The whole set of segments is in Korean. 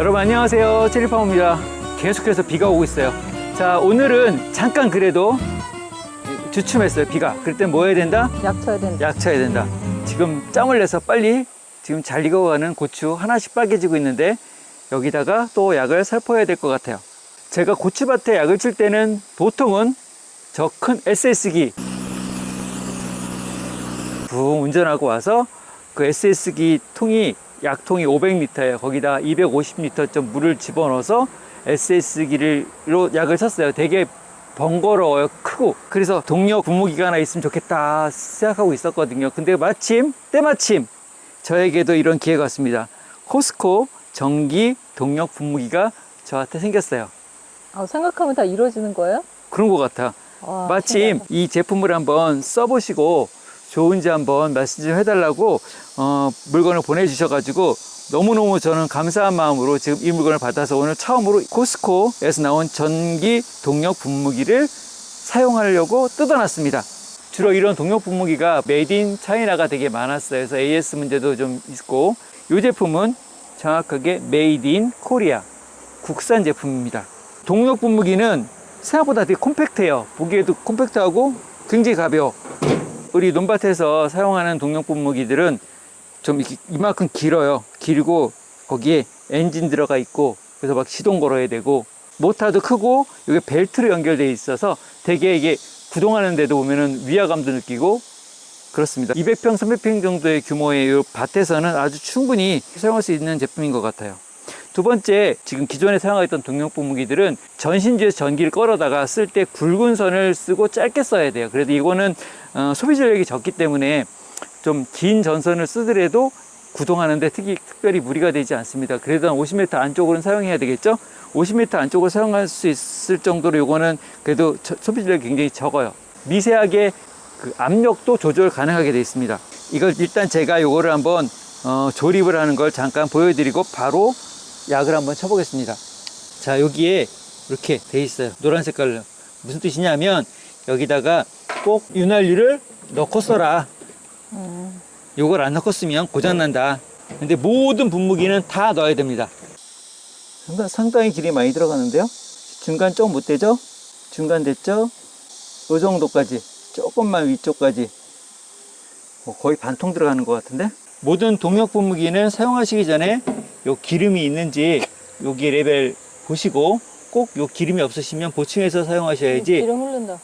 여러분 안녕하세요, 체리파머입니다. 계속해서 비가 오고 있어요. 자, 오늘은 잠깐 그래도 주춤했어요, 비가. 그럴 땐 뭐 해야 된다? 약 쳐야 된다. 약 쳐야 된다. 지금 짬을 내서 빨리 지금 잘 익어가는 고추 하나씩 빨개지고 있는데 여기다가 또 약을 살포해야 될 것 같아요. 제가 고추밭에 약을 칠 때는 보통은 저 큰 SS기 붕 운전하고 와서 그 SS기 통이 약통이 500리터예요. 거기다 250리터쯤 물을 집어넣어서 SS기로 약을 쳤어요. 되게 번거로워요. 크고. 그래서 동력 분무기가 하나 있으면 좋겠다 생각하고 있었거든요. 근데 때마침 저에게도 이런 기회가 왔습니다. 코스코 전기 동력 분무기가 저한테 생겼어요. 생각하면 다 이루어지는 거예요? 그런 것 같아. 와, 마침 신기하다. 이 제품을 한번 써보시고 좋은지 한번 말씀 좀 해달라고 물건을 보내주셔가지고 너무너무 저는 감사한 마음으로 지금 이 물건을 받아서 오늘 처음으로 코스코에서 나온 전기 동력 분무기를 사용하려고 뜯어놨습니다. 주로 이런 동력 분무기가 메이드 인 차이나가 되게 많았어요. 그래서 AS 문제도 좀 있고, 이 제품은 정확하게 메이드 인 코리아 국산 제품입니다. 동력 분무기는 생각보다 되게 콤팩트해요. 보기에도 콤팩트하고 굉장히 가벼워. 우리 논밭에서 사용하는 동력 분무기들은 좀 이만큼 길어요. 길고 거기에 엔진 들어가 있고 그래서 막 시동 걸어야 되고, 모터도 크고 여기 벨트로 연결되어 있어서 되게 이게 구동하는 데도 보면은 위화감도 느끼고 그렇습니다. 200평, 300평 정도의 규모의 이 밭에서는 아주 충분히 사용할 수 있는 제품인 것 같아요. 두 번째, 지금 기존에 사용했던 동력 분무기들은 전신주에서 전기를 끌어다가 쓸 때 굵은 선을 쓰고 짧게 써야 돼요. 그래도 이거는 소비 전력이 적기 때문에 좀 긴 전선을 쓰더라도 구동하는데 특별히 무리가 되지 않습니다. 그래도 한 50m 안쪽으로는 사용해야 되겠죠? 50m 안쪽으로 사용할 수 있을 정도로 이거는 그래도 소비 전력이 굉장히 적어요. 미세하게 그 압력도 조절 가능하게 되어 있습니다. 이걸 일단 제가 이거를 한번 조립을 하는 걸 잠깐 보여드리고 바로 약을 한번 쳐보겠습니다. 자, 여기에 이렇게 돼 있어요. 노란 색깔로. 무슨 뜻이냐면 여기다가 꼭 윤활유를 넣고 써라. 요걸 안 넣고 쓰면 고장난다. 근데 모든 분무기는 다 넣어야 됩니다. 상당히 길이 많이 들어가는데요. 중간 좀 못 되죠? 중간 됐죠? 요 정도까지, 조금만 위쪽까지 거의 반통 들어가는 것 같은데, 모든 동력 분무기는 사용하시기 전에 요 기름이 있는지 여기 레벨 보시고, 꼭 요 기름이 없으시면 보충해서 사용하셔야지. 기름 흐른다.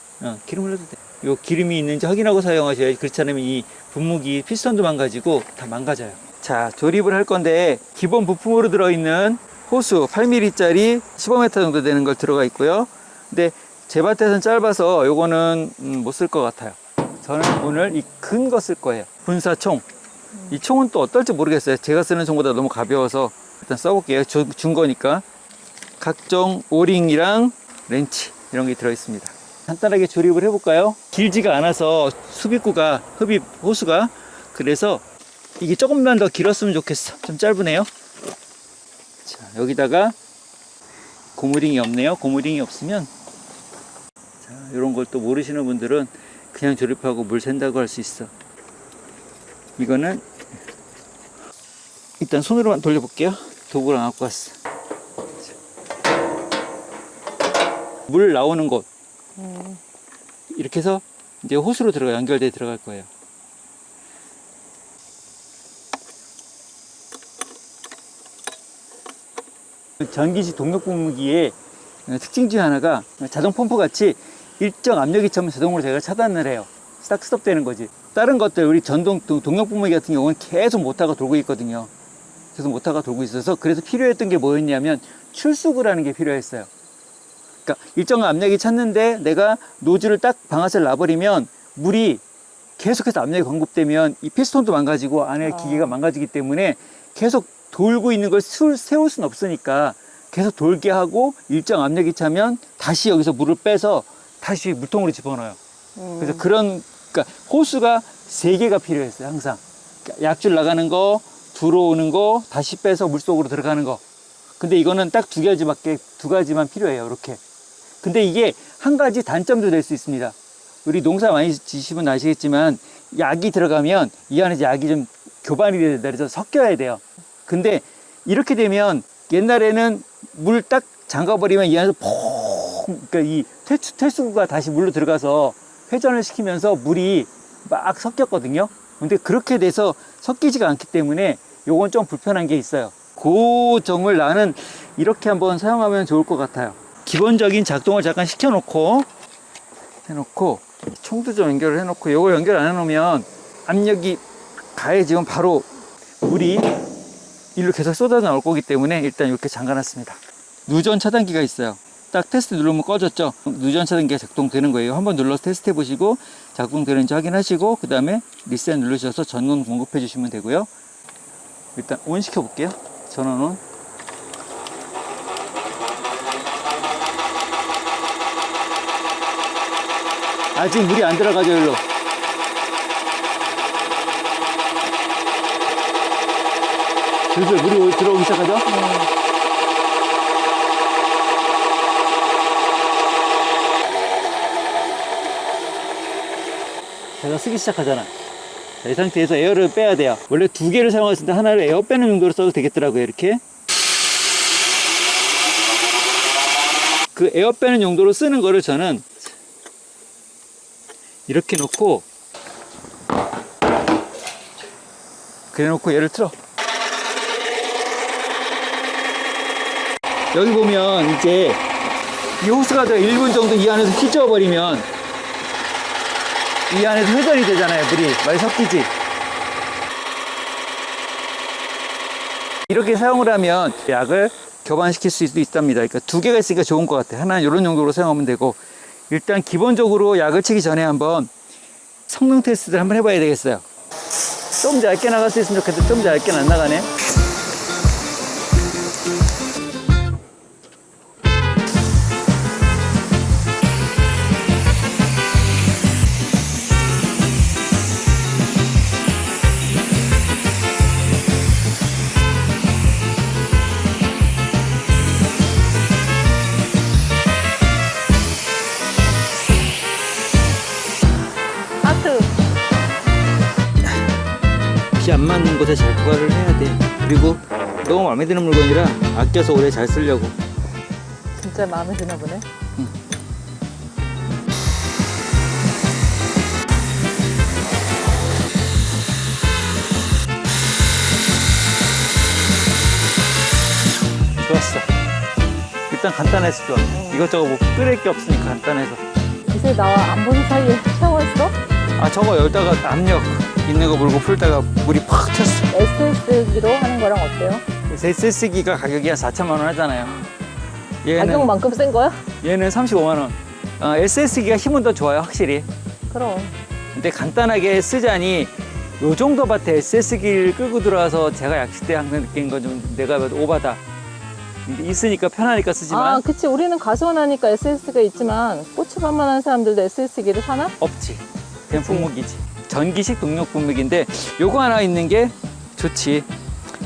기름 흘려도 돼. 요 기름이 있는지 확인하고 사용하셔야지. 그렇지 않으면 이 분무기 피스톤도 망가지고 다 망가져요. 자, 조립을 할 건데 기본 부품으로 들어있는 호수 8mm짜리 15m 정도 되는 걸 들어가 있고요. 근데 제 밭에서는 짧아서 요거는 못 쓸 것 같아요. 저는 오늘 이 큰 거 쓸 거예요. 분사총. 이 총은 또 어떨지 모르겠어요. 제가 쓰는 총보다 너무 가벼워서 일단 써볼게요. 준 거니까. 각종 오링이랑 렌치 이런 게 들어있습니다. 간단하게 조립을 해볼까요? 길지가 않아서 흡입 호수가, 그래서 이게 조금만 더 길었으면 좋겠어. 좀 짧으네요. 자, 여기다가 고무링이 없네요. 고무링이 없으면, 자, 이런 걸 또 모르시는 분들은 그냥 조립하고 물 샌다고 할 수 있어. 이거는 일단 손으로만 돌려볼게요. 도구를 안 갖고 왔어. 물 나오는 곳, 이렇게 해서 이제 호수로 연결돼 들어갈 거예요. 전기식 동력 분무기의 특징 중 하나가 자동 펌프 같이 일정 압력이 차면 자동으로 제가 차단을 해요. 딱 스톱되는 거지. 다른 것들, 우리 동력 분무기 같은 경우는 계속 모터가 돌고 있거든요. 계속 모터가 돌고 있어서, 그래서 필요했던 게 뭐였냐면 출수구를 하는 게 필요했어요. 그러니까 일정 압력이 찼는데 내가 노즐을 딱 방아쇠를 놔버리면 물이 계속해서 압력이 공급되면 이 피스톤도 망가지고 안에 기계가 망가지기 때문에 계속 돌고 있는 걸 세울 수는 없으니까 계속 돌게 하고, 일정 압력이 차면 다시 여기서 물을 빼서 다시 물통으로 집어넣어요. 그래서 그러니까 호수가 3개가 필요했어요. 항상 그러니까 약줄 나가는 거, 들어오는 거, 다시 빼서 물속으로 들어가는 거. 근데 이거는 딱 두 가지만 필요해요. 이렇게. 근데 이게 한 가지 단점도 될 수 있습니다. 우리 농사 많이 지시면 아시겠지만 약이 들어가면 이 안에 약이 좀 교반이 돼서 섞여야 돼요. 근데 이렇게 되면 옛날에는 물 딱 잠가버리면 이 안에서 그러니까 이 퇴수구가 다시 물로 들어가서 회전을 시키면서 물이 막 섞였거든요. 근데 그렇게 돼서 섞이지가 않기 때문에 요건 좀 불편한 게 있어요. 그 점을 나는 이렇게 한번 사용하면 좋을 것 같아요. 기본적인 작동을 잠깐 시켜놓고 해놓고 총도 좀 연결을 해놓고 요거 연결 안 해놓으면 압력이 가해지면 바로 물이 일로 계속 쏟아져 나올 거기 때문에 일단 이렇게 잠가놨습니다. 누전 차단기가 있어요. 딱 테스트 누르면 꺼졌죠. 누전 차단기가 작동되는 거예요. 한번 눌러서 테스트 해보시고 작동되는지 확인하시고 그 다음에 리셋 누르셔서 전원 공급해 주시면 되고요. 일단 온 시켜 볼게요. 전원 온. 아직 물이 안 들어가죠. 일로. 슬슬 물이 들어오기 시작하죠. 제가 쓰기 시작하잖아. 자, 이 상태에서 에어를 빼야 돼요. 원래 두 개를 사용했을 때 하나를 에어 빼는 용도로 써도 되겠더라고요. 이렇게 그 에어 빼는 용도로 쓰는 거를 저는 이렇게 놓고 그래 놓고 얘를 틀어. 여기 보면 이제 이 호스가 1분 정도 이 안에서 휘저어 버리면 이 안에서 회전이 되잖아요. 물이 많이 섞이지. 이렇게 사용을 하면 약을 교반시킬 수도 있답니다. 그러니까 두 개가 있으니까 좋은 것 같아요. 하나는 이런 용도로 사용하면 되고, 일단 기본적으로 약을 치기 전에 한번 성능 테스트를 한번 해봐야 되겠어요. 좀 얇게 나갈 수 있으면 좋겠는데 좀 얇게는 안 나가네. 비 안 맞는 곳에 잘 보관을 해야 돼. 그리고 너무 마음에 드는 물건이라 아껴서 오래 잘 쓰려고. 진짜 마음에 드나 보네. 응. 좋았어. 일단 간단해서 좋아. 이것저것 뭐 끓일 게 없으니까 간단해서. 이제 나와 안 보는 사이에 샤워했어? 아, 저거 열다가 압력 있는 거 물고 풀다가 물이 팍 튀었어. SS기로 하는 거랑 어때요? SS기가 가격이 한 4천만 원 하잖아요. 가격만큼 센 거야? 얘는 35만 원. SS기가 힘은 더 좋아요, 확실히. 그럼. 근데 간단하게 쓰자니 요 정도 밭에 SS기를 끌고 들어와서 제가 약식 때 항상 느낀 건 좀 내가 봐도 오바다. 있으니까 편하니까 쓰지만. 아, 그치. 우리는 가수원하니까 SS가 있지만 고추밭만 하는 사람들도 SS기를 사나? 없지. 그냥 그치. 분무기지. 전기식 등록 분무기인데 요거 하나 있는 게 좋지.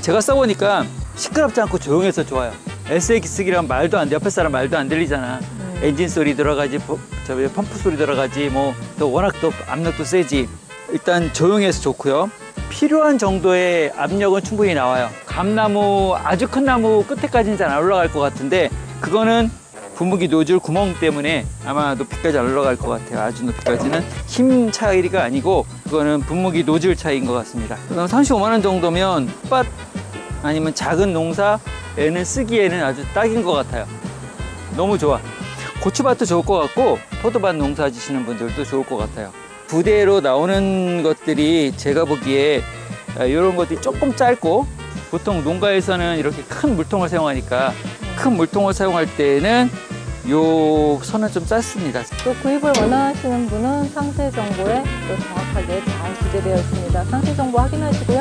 제가 써보니까 시끄럽지 않고 조용해서 좋아요. SS기랑 말도 안 돼. 옆에 사람 말도 안 들리잖아. 엔진 소리 들어가지, 펌프 소리 들어가지, 뭐 또 워낙 또 압력도 세지. 일단 조용해서 좋고요. 필요한 정도의 압력은 충분히 나와요. 감나무, 아주 큰 나무 끝에까지는 잘 안 올라갈 것 같은데 그거는 분무기 노즐 구멍 때문에 아마 높이까지 안 올라갈 것 같아요. 아주 높이까지는 힘 차이가 아니고 그거는 분무기 노즐 차이인 것 같습니다. 35만 원 정도면 밭 아니면 작은 농사에는 쓰기에는 아주 딱인 것 같아요. 너무 좋아. 고추밭도 좋을 것 같고 포도밭 농사 지시는 분들도 좋을 것 같아요. 부대로 나오는 것들이 제가 보기에 이런 것들이 조금 짧고, 보통 농가에서는 이렇게 큰 물통을 사용하니까 큰 물통을 사용할 때는 요 선은 좀 짧습니다. 또 구입을 원하시는 분은 상세 정보에 또 정확하게 잘 기재되어 있습니다. 상세 정보 확인하시고